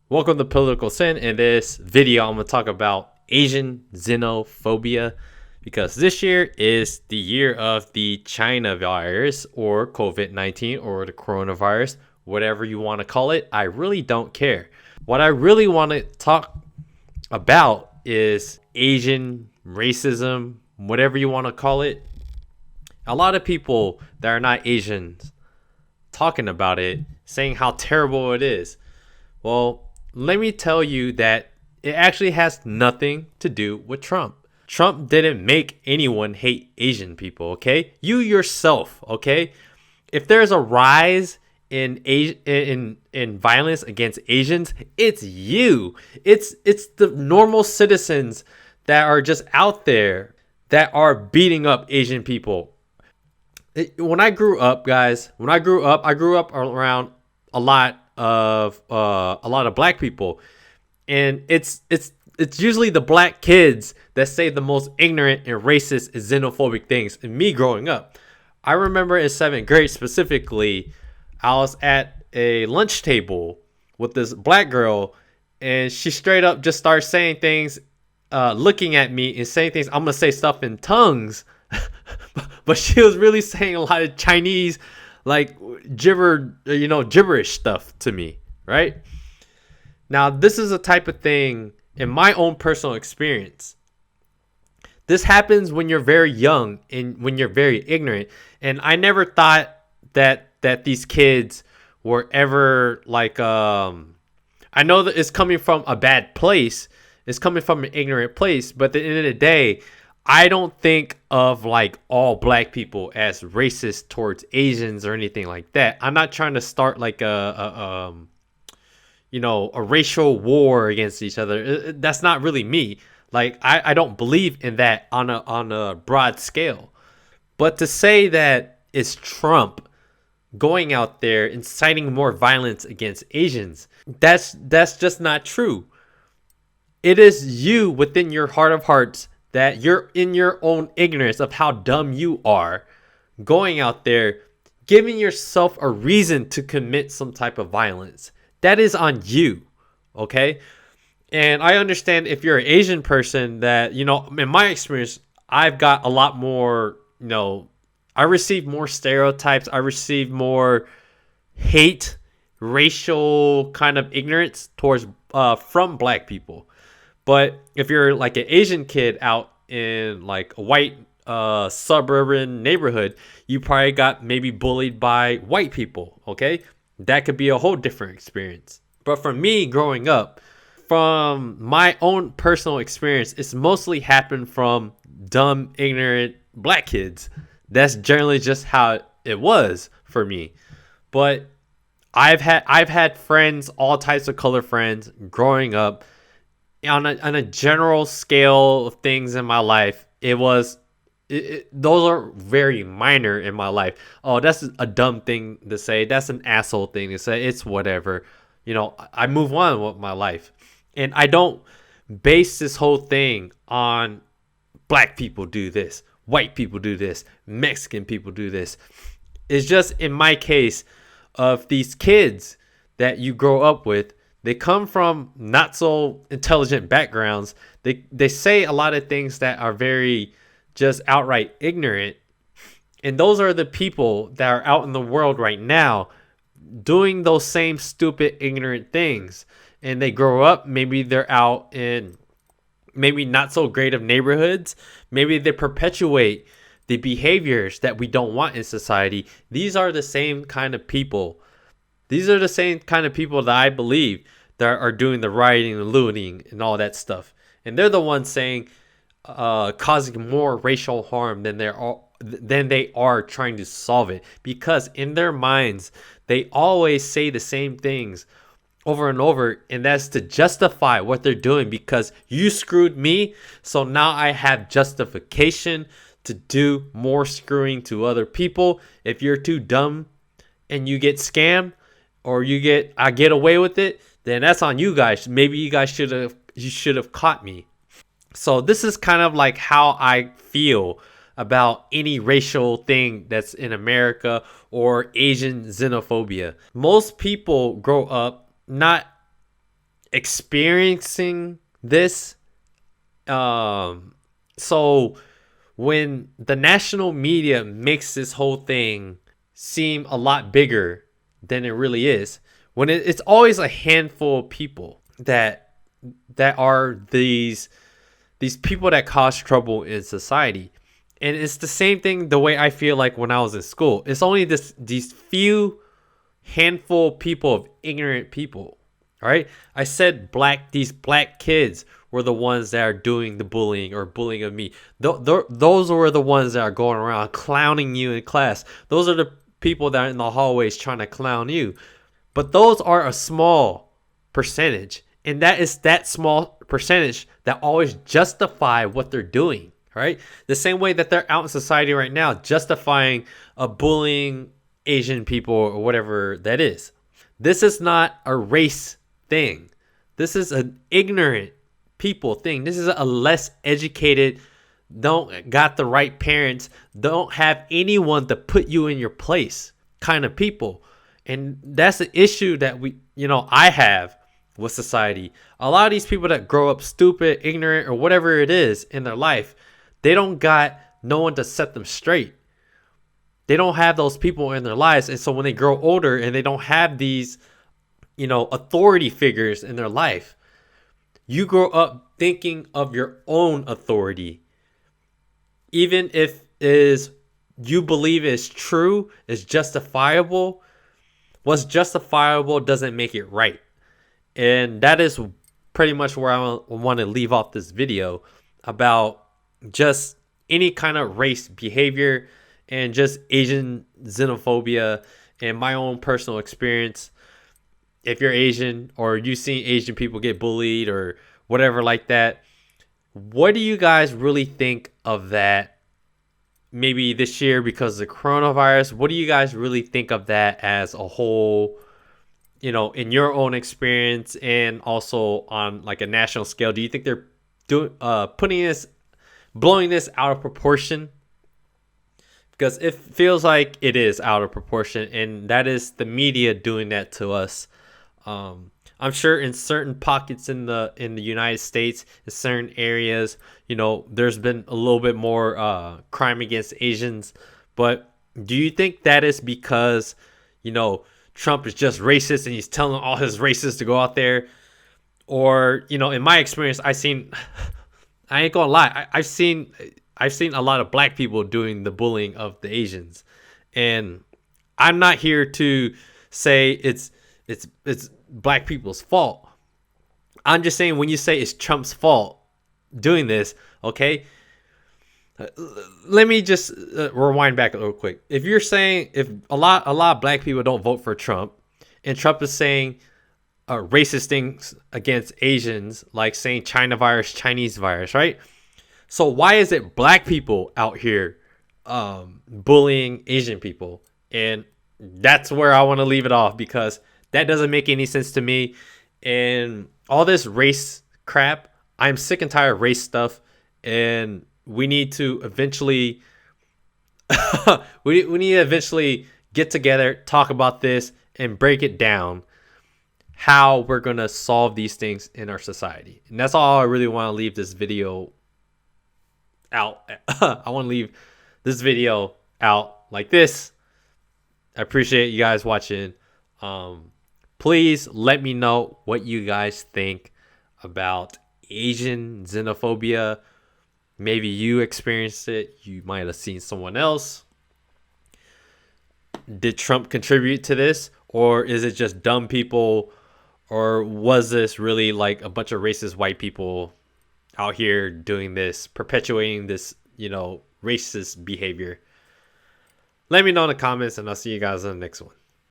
Welcome to Political Sin. In this video, I'm going to talk about Asian xenophobia because this year is the year of the China virus or COVID-19 or the coronavirus, whatever you want to call it. I really don't care. What I really want to talk about is Asian racism, whatever you want to call it. A lot of people that are not Asians talking about it, saying how terrible it is. Well, let me tell you that it actually has nothing to do with Trump. Trump didn't make anyone hate Asian people, okay? You yourself, okay? If there's a rise in violence against Asians, it's you. It's the normal citizens that are just out there that are beating up Asian people. When I grew up, guys, I grew up around a lot of black people, and it's usually the black kids that say the most ignorant and racist and xenophobic things. And me growing up, I remember in 7th grade specifically, I was at a lunch table with this black girl, and she straight up just started saying things, looking at me and saying things. I'm gonna say stuff in tongues, but she was really saying a lot of Chinese, like gibberish stuff to me, right? Now, this is a type of thing in my own personal experience. This happens when you're very young and when you're very ignorant. And I never thought that these kids were ever like, I know that it's coming from a bad place. It's coming from an ignorant place. But at the end of the day, I don't think of like all black people as racist towards Asians or anything like that. I'm not trying to start like a racial war against each other. That's not really me. Like I don't believe in that on a broad scale. But to say that it's Trump going out there inciting more violence against Asians, that's just not true. It is you within your heart of hearts that you're in your own ignorance of how dumb you are, going out there, giving yourself a reason to commit some type of violence. That is on you, okay? And I understand if you're an Asian person that, in my experience, I've got a lot more, I receive more stereotypes. I receive more hate, racial kind of ignorance towards from black people. But if you're like an Asian kid out in like a white suburban neighborhood, you probably got maybe bullied by white people, okay? That could be a whole different experience. But for me growing up, from my own personal experience, it's mostly happened from dumb, ignorant black kids. That's generally just how it was for me. But I've had friends, all types of color friends growing up. On a general scale of things in my life, those are very minor in my life. Oh, that's a dumb thing to say. That's an asshole thing to say. It's whatever. I move on with my life. And I don't base this whole thing on black people do this, white people do this, Mexican people do this. It's just in my case of these kids that you grow up with. They come from not so intelligent backgrounds. They say a lot of things that are very just outright ignorant. And those are the people that are out in the world right now doing those same stupid, ignorant things. And they grow up, maybe they're out in maybe not so great of neighborhoods. Maybe they perpetuate the behaviors that we don't want in society. These are the same kind of people. These are the same kind of people that I believe that are doing the rioting and looting and all that stuff. And they're the ones saying, causing more racial harm than they are trying to solve it. Because in their minds, they always say the same things over and over. And that's to justify what they're doing because you screwed me. So now I have justification to do more screwing to other people. If you're too dumb and you get scammed, or I get away with it, then that's on you guys. Maybe you guys should have caught me. So this is kind of like how I feel about any racial thing that's in America or Asian xenophobia. Most people grow up not experiencing this. So when the national media makes this whole thing seem a lot bigger than it really is, when it's always a handful of people that are these people that cause trouble in society. And it's the same thing the way I feel like when I was in school. It's only these few handful of people of ignorant people. All right. I said these black kids were the ones that are doing the bullying or bullying of me. Those were the ones that are going around clowning you in class. Those are the people that are in the hallways trying to clown you. But those are a small percentage. And that is that small percentage that always justify what they're doing. Right? The same way that they're out in society right now justifying a bullying Asian people or whatever that is. This is not a race thing. This is an ignorant people thing. This is a less educated, don't got the right parents, don't have anyone to put you in your place kind of people. And that's the issue that I have with society. A lot of these people that grow up stupid, ignorant, or whatever it is in their life, they don't got no one to set them straight. They don't have those people in their lives. And so when they grow older and they don't have these, authority figures in their life, you grow up thinking of your own authority. Even if you believe is true, is justifiable, what's justifiable doesn't make it right. And that is pretty much where I want to leave off this video about just any kind of race behavior and just Asian xenophobia and my own personal experience. If you're Asian or you've seen Asian people get bullied or whatever like that, what do you guys really think of that? Maybe this year because of the coronavirus, what do you guys really think of that as a whole, in your own experience and also on like a national scale? Do you think they're blowing this out of proportion? Because it feels like it is out of proportion, and that is the media doing that to us. I'm sure in certain pockets in the United States, in certain areas, there's been a little bit more crime against Asians. But do you think that is because, Trump is just racist and he's telling all his racists to go out there? Or, in my experience, I ain't gonna lie, I've seen a lot of black people doing the bullying of the Asians. And I'm not here to say it's black people's fault. I'm just saying when you say it's Trump's fault doing this, okay? Let me just rewind back a little quick. If you're saying if a lot of black people don't vote for Trump, and Trump is saying racist things against Asians, like saying China virus, Chinese virus, right? So why is it black people out here bullying Asian people? And that's where I want to leave it off, because that doesn't make any sense to me. And all this race crap, I'm sick and tired of race stuff. And we need to eventually we need to eventually get together, talk about this, and break it down how we're going to solve these things in our society. And that's all I really want to leave this video out. I want to leave this video out like this. I appreciate you guys watching. Please let me know what you guys think about Asian xenophobia. Maybe you experienced it. You might have seen someone else. Did Trump contribute to this? Or is it just dumb people? Or was this really like a bunch of racist white people out here doing this, perpetuating this, racist behavior? Let me know in the comments, and I'll see you guys in the next one.